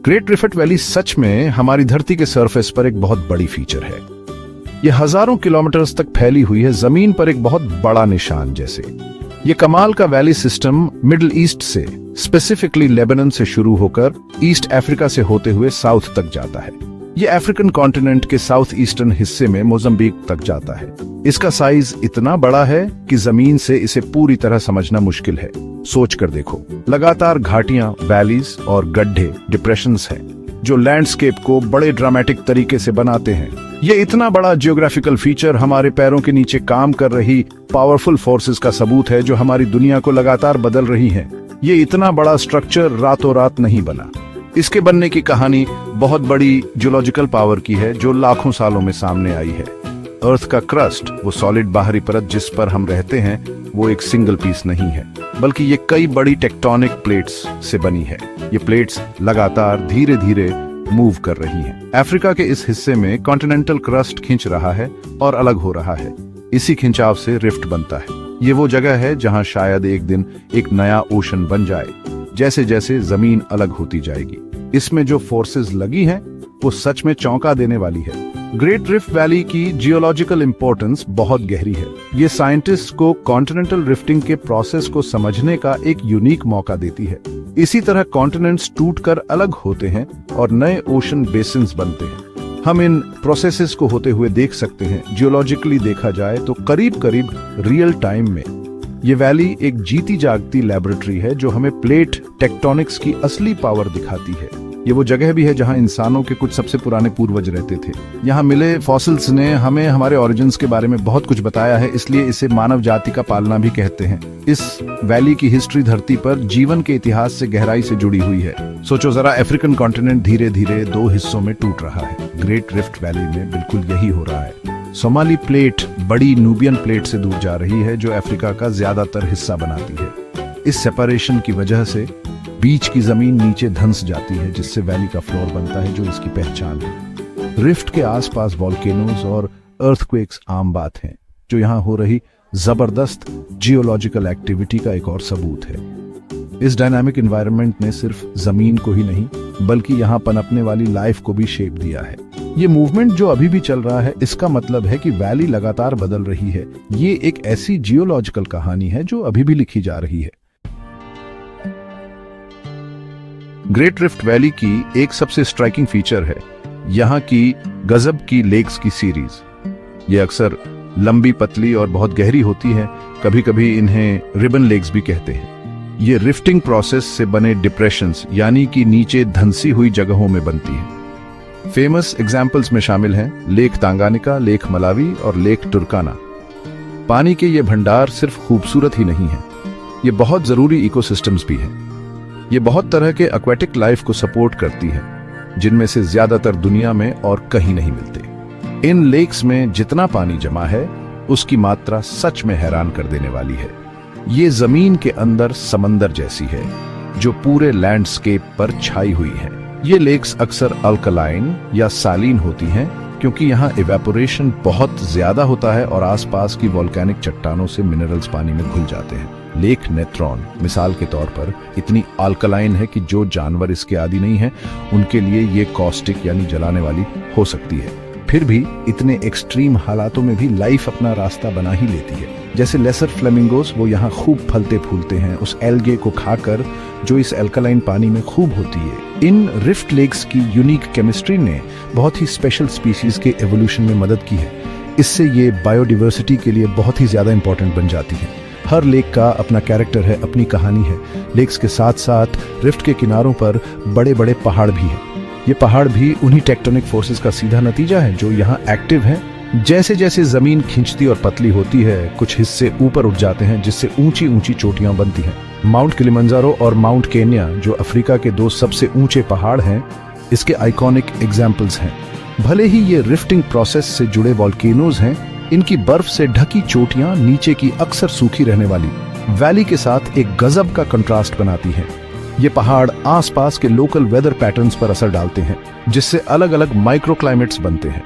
Great rift valley सच में हमारी धरती के सरफेस पर एक बहुत बड़ी फीचर है। यह हजारों किलोमीटर्स तक फैली हुई है, जमीन पर एक बहुत बड़ा निशान जैसे। ये कमाल का वैली सिस्टम मिडिल ईस्ट से, स्पेसिफिकली लेबनान से शुरू होकर ईस्ट अफ्रीका से होते हुए साउथ तक जाता है। ये अफ्रीकन कॉन्टिनेंट के साउथ ईस्टर्न हिस्से में मोजाम्बिक तक जाता है। इसका साइज इतना बड़ा है कि जमीन से इसे पूरी तरह समझना मुश्किल है। सोच कर देखो, लगातार घाटियां, वैलीज और गड्ढे, डिप्रेशंस हैं, जो लैंडस्केप को बड़े ड्रामेटिक तरीके से बनाते हैं। ये इतना बड़ा जियोग्राफिकल फीचर हमारे पैरों के नीचे काम कर रही पावरफुल फोर्सेस का सबूत है, जो हमारी दुनिया को लगातार बदल रही हैं। ये इतना बड़ा स्ट्रक्चर रातों रात नहीं बना। इसके बनने की कहानी बहुत बड़ी जियोलॉजिकल पावर की है, जो लाखों सालों में सामने आई है। अर्थ का क्रस्ट, वो सॉलिड बाहरी परत जिस पर हम रहते हैं, वो एक सिंगल पीस नहीं है, बल्कि ये कई बड़ी टेक्टोनिक प्लेट्स से बनी है। ये प्लेट्स लगातार धीरे धीरे मूव कर रही हैं। अफ्रीका के इस हिस्से में कॉन्टिनेंटल क्रस्ट खिंच रहा है और अलग हो रहा है। इसी खिंचाव से रिफ्ट बनता है। ये वो जगह है जहां शायद एक दिन एक नया ओशन बन जाए, जैसे जैसे जमीन अलग होती जाएगी। इसमें जो फोर्सेस लगी हैं, वो सच में चौंका देने वाली है। ग्रेट रिफ्ट वैली की जियोलॉजिकल इंपॉर्टेंस बहुत गहरी है। ये साइंटिस्ट को कॉन्टिनेंटल रिफ्टिंग के प्रोसेस को समझने का एक यूनिक मौका देती है। इसी तरह कॉन्टिनेंट्स टूटकर अलग होते हैं और नए ओशन बेसिन्स बनते हैं। हम इन प्रोसेसेस को होते हुए देख सकते हैं। जियोलॉजिकली देखा जाए तो करीब करीब रियल टाइम में ये वैली एक जीती जागती लैबोरेटरी है, जो हमें प्लेट टेक्टोनिक्स की असली पावर दिखाती है। ये वो जगह भी है जहां इंसानों के कुछ सबसे पुराने पूर्वज रहते थे। यहाँ मिले फॉसिल्स ने हमें हमारे ओरिजिन्स के बारे में बहुत कुछ बताया है, इसलिए इसे मानव जाति का पालना भी कहते हैं। इस वैली की हिस्ट्री धरती पर जीवन के इतिहास से गहराई से जुड़ी हुई है। सोचो जरा, अफ्रीकन कॉन्टिनेंट धीरे धीरे दो हिस्सों में टूट रहा है। ग्रेट रिफ्ट वैली में बिल्कुल यही हो रहा है। सोमाली प्लेट बड़ी नूबियन प्लेट से दूर जा रही है, जो अफ्रीका का ज्यादातर हिस्सा बनाती है। इस सेपरेशन की वजह से बीच की जमीन नीचे धंस जाती है, जिससे वैली का फ्लोर बनता है, जो इसकी पहचान है। रिफ्ट के आसपास वॉल्केनोज और अर्थक्वेक्स आम बात हैं, जो यहाँ हो रही जबरदस्त जियोलॉजिकल एक्टिविटी का एक और सबूत है। इस डायनामिक एनवायरनमेंट ने सिर्फ जमीन को ही नहीं, बल्कि यहाँ पनपने वाली लाइफ को भी शेप दिया है। ये मूवमेंट जो अभी भी चल रहा है, इसका मतलब है कि वैली लगातार बदल रही है। ये एक ऐसी जियोलॉजिकल कहानी है जो अभी भी लिखी जा रही है। ग्रेट रिफ्ट वैली की एक सबसे स्ट्राइकिंग फीचर है यहाँ की गजब की लेक्स की सीरीज। ये अक्सर लंबी, पतली और बहुत गहरी होती है। कभी कभी इन्हें रिबन लेक्स भी कहते हैं। ये रिफ्टिंग प्रोसेस से बने डिप्रेशंस, यानी कि नीचे धंसी हुई जगहों में बनती हैं। फेमस एग्जाम्पल्स में शामिल हैं लेक तांगानिका, लेक मलावी और लेक टुर्काना। पानी के ये भंडार सिर्फ खूबसूरत ही नहीं है, ये बहुत जरूरी इकोसिस्टम्स भी हैं। ये बहुत तरह के एक्वेटिक लाइफ को सपोर्ट करती है, जिनमें से ज्यादातर दुनिया में और कहीं नहीं मिलते। इन लेक्स में जितना पानी जमा है, उसकी मात्रा सच में हैरान कर देने वाली है। ये जमीन के अंदर समंदर जैसी है, जो पूरे लैंडस्केप पर छाई हुई है। ये लेक्स अक्सर अल्कलाइन या सालीन होती हैं, क्योंकि यहाँ इवेपोरेशन बहुत ज्यादा होता है और आसपास की वोल्केनिक चट्टानों से मिनरल्स पानी में घुल जाते हैं। लेक नेत्रोन मिसाल के तौर पर इतनी अल्कलाइन है कि जो जानवर इसके आदी नहीं है, उनके लिए ये कॉस्टिक यानी जलाने वाली हो सकती है। फिर भी इतने एक्सट्रीम हालातों में भी लाइफ अपना रास्ता बना ही लेती है। जैसे लेसर फ्लेमिंगोस, वो यहाँ खूब फलते फूलते हैं उस एल्गे को खाकर, जो इस एल्कलाइन पानी में खूब होती है। इन रिफ्ट लेक्स की यूनिक केमिस्ट्री ने बहुत ही स्पेशल स्पीशीज के एवोल्यूशन में मदद की है। इससे ये बायोडिवर्सिटी के लिए बहुत ही ज्यादा इंपॉर्टेंट बन जाती है। हर लेक का अपना कैरेक्टर है, अपनी कहानी है। लेक्स के साथ साथ रिफ्ट के किनारों पर बड़े बड़े पहाड़ भी हैं। ये पहाड़ भी उन्हीं टेक्टोनिक फोर्सेस का सीधा नतीजा है, जो यहाँ एक्टिव हैं। जैसे जैसे जमीन खिंचती और पतली होती है, कुछ हिस्से ऊपर उठ जाते हैं, जिससे ऊंची ऊंची चोटियां बनती हैं। माउंट किलिमंजारो और माउंट केन्या, जो अफ्रीका के दो सबसे ऊंचे पहाड़ हैं, इसके आइकॉनिक एग्जाम्पल्स हैं। भले ही ये रिफ्टिंग प्रोसेस से जुड़े वॉल्केनोज हैं, इनकी बर्फ से ढकी चोटियां नीचे की अक्सर सूखी रहने वाली वैली के साथ एक गजब का कंट्रास्ट बनाती हैं। ये पहाड़ आसपास के लोकल वेदर पैटर्न्स पर असर डालते हैं, जिससे अलग अलग माइक्रोक्लाइमेट्स बनते हैं।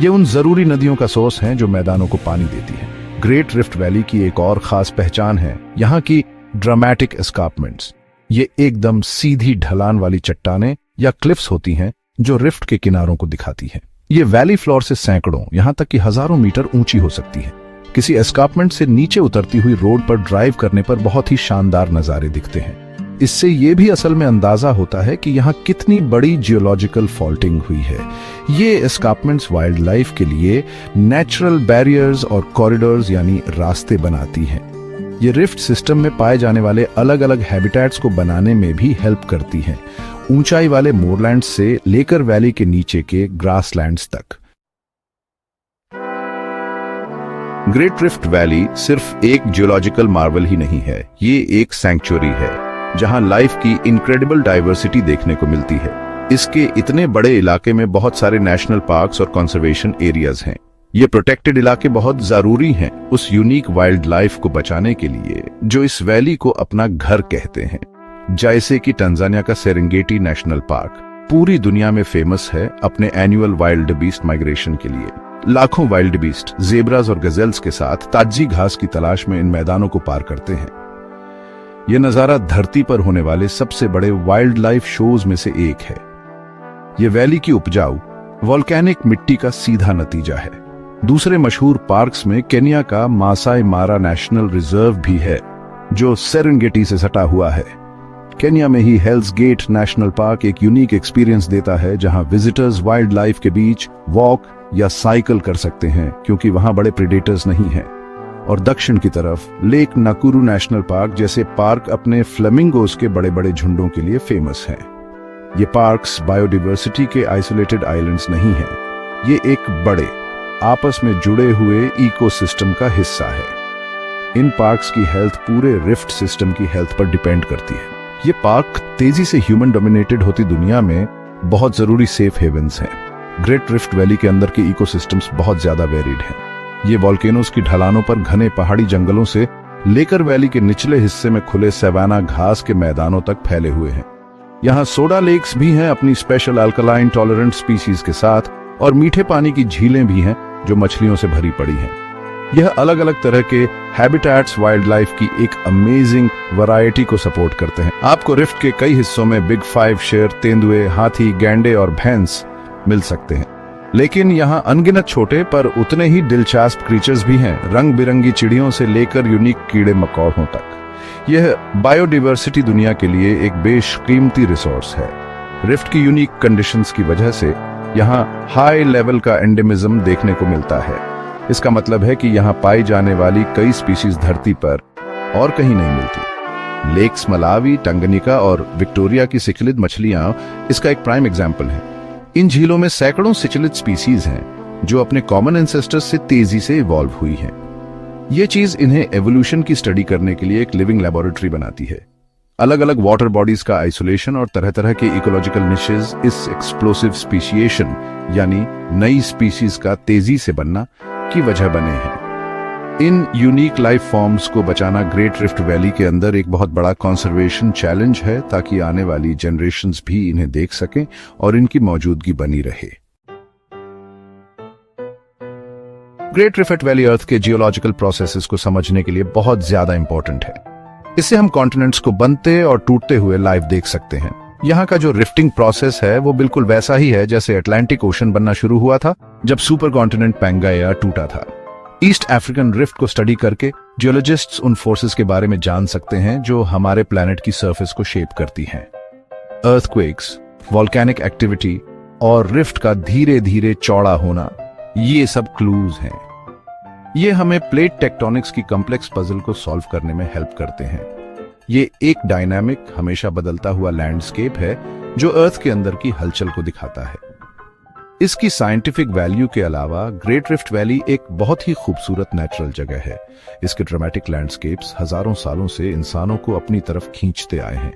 ये उन जरूरी नदियों का सोर्स हैं जो मैदानों को पानी देती हैं। ग्रेट रिफ्ट वैली की एक और खास पहचान है यहाँ की ड्रामेटिक एस्कार्पमेंट्स। ये एकदम सीधी ढलान वाली चट्टानें या क्लिफ्स होती हैं जो रिफ्ट के किनारों को दिखाती हैं। ये वैली फ्लोर से सैकड़ों यहां तक कि हजारों मीटर ऊंची हो सकती है। किसी एस्कार्पमेंट से नीचे उतरती हुई रोड पर ड्राइव करने पर बहुत ही शानदार नजारे दिखते हैं। इससे ये भी असल में अंदाजा होता है कि यहाँ कितनी बड़ी जियोलॉजिकल फॉल्टिंग हुई है। ये एस्कार्पमेंट्स वाइल्ड लाइफ के लिए नेचुरल बैरियर्स और कॉरिडोर्स यानी रास्ते बनाती हैं। ये रिफ्ट सिस्टम में पाए जाने वाले अलग अलग हैबिटेट्स को बनाने में भी हेल्प करती हैं, ऊंचाई वाले मोरलैंड्स से लेकर वैली के नीचे के ग्रासलैंड्स तक। ग्रेट रिफ्ट वैली सिर्फ एक जियोलॉजिकल मार्वल ही नहीं है, ये एक सैंक्चुअरी है जहां लाइफ की इनक्रेडिबल डाइवर्सिटी देखने को मिलती है। इसके इतने बड़े इलाके में बहुत सारे नेशनल पार्क्स और कंजर्वेशन एरियाज हैं। ये प्रोटेक्टेड इलाके बहुत जरूरी हैं उस यूनिक वाइल्ड लाइफ को बचाने के लिए जो इस वैली को अपना घर कहते हैं। जैसे कि तंजानिया का सेरेंगेटी नेशनल पार्क पूरी दुनिया में फेमस है अपने एनुअल वाइल्ड बीस्ट माइग्रेशन के लिए। लाखों वाइल्ड बीस्ट जेब्रास और गजेल्स के साथ ताजी घास की तलाश में इन मैदानों को पार करते हैं। यह नजारा धरती पर होने वाले सबसे बड़े वाइल्ड लाइफ शोज में से एक है। यह वैली की उपजाऊ वोल्केनिक मिट्टी का सीधा नतीजा है। दूसरे मशहूर पार्क्स में केन्या का मासाई मारा नेशनल रिजर्व भी है जो सेरेंगेटी से सटा हुआ है। केन्या में ही हेल्स गेट नेशनल पार्क एक यूनिक एक्सपीरियंस देता है जहां विजिटर्स वाइल्ड लाइफ के बीच वॉक या साइकिल कर सकते हैं क्योंकि वहां बड़े प्रेडेटर्स नहीं हैं। और दक्षिण की तरफ लेक नाकुरू नेशनल पार्क जैसे पार्क अपने फ्लेमिंगोस के बड़े बड़े झुंडों के लिए फेमस हैं। ये पार्क्स बायोडाइवर्सिटी के आइसोलेटेड आइलैंड्स नहीं हैं, ये एक बड़े आपस में जुड़े हुए इकोसिस्टम का हिस्सा है। इन पार्क्स की हेल्थ पूरे रिफ्ट सिस्टम की हेल्थ पर डिपेंड करती है। ये पार्क तेजी से ह्यूमन डोमिनेटेड होती दुनिया में बहुत जरूरी सेफ हेवंस हैं। ग्रेट रिफ्ट वैली के अंदर के इकोसिस्टम्स बहुत ज्यादा वेरिड हैं। ये वॉल्केनोस की ढलानों पर घने पहाड़ी जंगलों से लेकर वैली के निचले हिस्से में खुले सवाना घास के मैदानों तक फैले हुए हैं। यहाँ सोडा लेक्स भी हैं अपनी स्पेशल अल्कलाइन टॉलरेंट स्पीसीज के साथ, और मीठे पानी की झीलें भी हैं जो मछलियों से भरी पड़ी हैं। यह अलग अलग तरह के हैबिटेट्स वाइल्ड लाइफ की एक अमेजिंग वैरायटी को सपोर्ट करते हैं। आपको रिफ्ट के कई हिस्सों में बिग 5 शेर, तेंदुए, हाथी, गैंडे और भैंस मिल सकते हैं, लेकिन यहाँ अनगिनत छोटे पर उतने ही दिलचस्प क्रीचर्स भी हैं, रंग बिरंगी चिड़ियों से लेकर यूनिक कीड़े मकोड़ों तक। यह बायोडाइवर्सिटी दुनिया के लिए एक बेशकीमती रिसोर्स है। रिफ्ट की यूनिक कंडीशंस की वजह से यहाँ हाई लेवल का एंडेमिज्म देखने को मिलता है। इसका मतलब है कि यहाँ पाई जाने वाली कई स्पीशीज धरती पर और कहीं नहीं मिलती। लेक्स मलावी, टंगनिका और विक्टोरिया की सिचलिड मछलियां इसका एक प्राइम एग्जाम्पल है। इन झीलों में सैकड़ों सिचलिड स्पीसीज हैं जो अपने कॉमन एंसेस्टर्स से तेजी से इवॉल्व हुई हैं। ये चीज इन्हें एवोल्यूशन की स्टडी करने के लिए एक लिविंग लेबोरेटरी बनाती है। अलग अलग वाटर बॉडीज का आइसोलेशन और तरह तरह के इकोलॉजिकल निशेज इस एक्सप्लोसिव स्पीशिएशन यानी नई स्पीशीज का तेजी से बनना की वजह बने हैं। इन यूनिक लाइफ फॉर्म्स को बचाना ग्रेट रिफ्ट वैली के अंदर एक बहुत बड़ा कंजर्वेशन चैलेंज है ताकि आने वाली जनरेशंस भी इन्हें देख सकें और इनकी मौजूदगी बनी रहे। ग्रेट रिफ्ट वैली अर्थ के जियोलॉजिकल प्रोसेसेस को समझने के लिए बहुत ज्यादा इंपॉर्टेंट है। इससे हम कॉन्टिनेंट्स को बनते और टूटते हुए लाइव देख सकते हैं। यहाँ का जो रिफ्टिंग प्रोसेस है वो बिल्कुल वैसा ही है जैसे अटलांटिक ओशन बनना शुरू हुआ था जब सुपर कॉन्टिनेंट पैंगाया टूटा था। ईस्ट अफ्रीकन रिफ्ट को स्टडी करके जियोलॉजिस्ट्स उन फोर्सेस के बारे में जान सकते हैं जो हमारे प्लैनेट की सरफेस को शेप करती हैं। अर्थक्वेक्स, वॉल्केनिक एक्टिविटी और रिफ्ट का धीरे धीरे चौड़ा होना, ये सब क्लूज हैं। ये हमें प्लेट टेक्टोनिक्स की कॉम्प्लेक्स पजल को सॉल्व करने में हेल्प करते हैं। ये एक डायनामिक, हमेशा बदलता हुआ लैंडस्केप है जो अर्थ के अंदर की हलचल को दिखाता है। इसकी साइंटिफिक वैल्यू के अलावा ग्रेट रिफ्ट वैली एक बहुत ही खूबसूरत नेचुरल जगह है। इसके ड्रामेटिक लैंडस्केप्स हजारों सालों से इंसानों को अपनी तरफ खींचते आए हैं।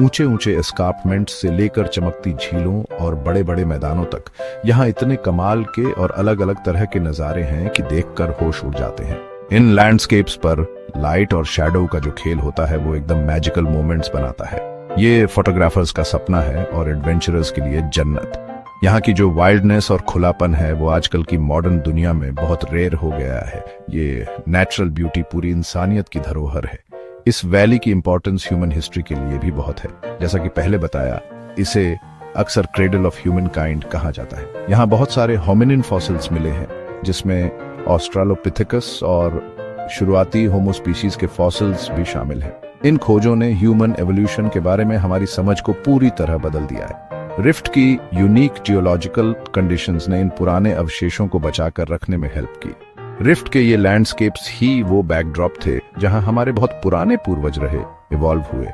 ऊंचे ऊंचे एस्कार्पमेंट्स से लेकर चमकती झीलों और बड़े बड़े मैदानों तक यहाँ इतने कमाल के और अलग अलग तरह के नजारे हैं कि देखकर होश उड़ जाते हैं। इन लैंडस्केप्स पर लाइट और शैडो का जो खेल होता है वो एकदम मैजिकल मोमेंट्स बनाता है। ये फोटोग्राफर्स का सपना है और एडवेंचरर्स के लिए जन्नत। यहाँ की जो वाइल्डनेस और खुलापन है वो आजकल की मॉडर्न दुनिया में बहुत रेयर हो गया है। ये नेचुरल ब्यूटी पूरी इंसानियत की धरोहर है। इस वैली की इंपॉर्टेंस ह्यूमन हिस्ट्री के लिए भी बहुत है। जैसा कि पहले बताया, इसे अक्सर क्रेडल ऑफ ह्यूमन काइंड कहा जाता है। यहाँ बहुत सारे होमिनिन फॉसिल्स मिले हैं, जिसमें ऑस्ट्रालोपिथेकस और शुरुआती होमो स्पीशीज के फॉसिल्स भी शामिल हैं। इन खोजों ने ह्यूमन एवोल्यूशन के बारे में हमारी समझ को पूरी तरह बदल दिया है। रिफ्ट की यूनिक जियोलॉजिकल कंडीशंस ने इन पुराने अवशेषों को बचाकर रखने में हेल्प की। रिफ्ट के ये लैंडस्केप्स ही वो बैकड्रॉप थे जहां हमारे बहुत पुराने पूर्वज रहे, इवॉल्व हुए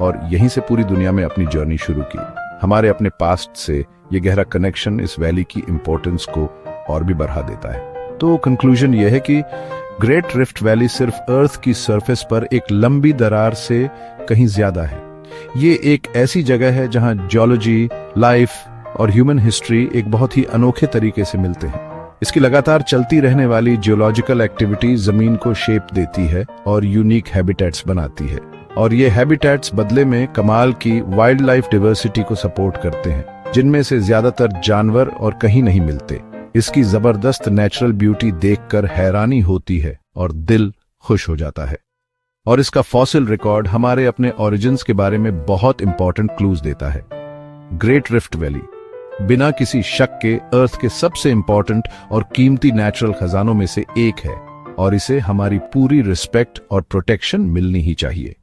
और यहीं से पूरी दुनिया में अपनी जर्नी शुरू की। हमारे अपने पास्ट से ये गहरा कनेक्शन इस वैली की इंपॉर्टेंस को और भी बढ़ा देता है। तो कंक्लूजन ये है कि ग्रेट रिफ्ट वैली सिर्फ अर्थ की सरफेस पर एक लंबी दरार से कहीं ज्यादा है। ये एक ऐसी जगह है जहां जियोलॉजी, लाइफ और ह्यूमन हिस्ट्री एक बहुत ही अनोखे तरीके से मिलते हैं। इसकी लगातार चलती रहने वाली जियोलॉजिकल एक्टिविटी जमीन को शेप देती है और यूनिक हैबिटेट्स बनाती है, और ये हैबिटेट्स बदले में कमाल की वाइल्ड लाइफ डाइवर्सिटी को सपोर्ट करते हैं, जिनमें से ज्यादातर जानवर और कहीं नहीं मिलते। इसकी जबरदस्त नेचुरल ब्यूटी देखकर हैरानी होती है और दिल खुश हो जाता है। और इसका फॉसिल रिकॉर्ड हमारे अपने ओरिजिन्स के बारे में बहुत इंपॉर्टेंट क्लूज देता है। ग्रेट रिफ्ट वैली बिना किसी शक के अर्थ के सबसे इंपॉर्टेंट और कीमती नेचुरल खजानों में से एक है, और इसे हमारी पूरी रिस्पेक्ट और प्रोटेक्शन मिलनी ही चाहिए।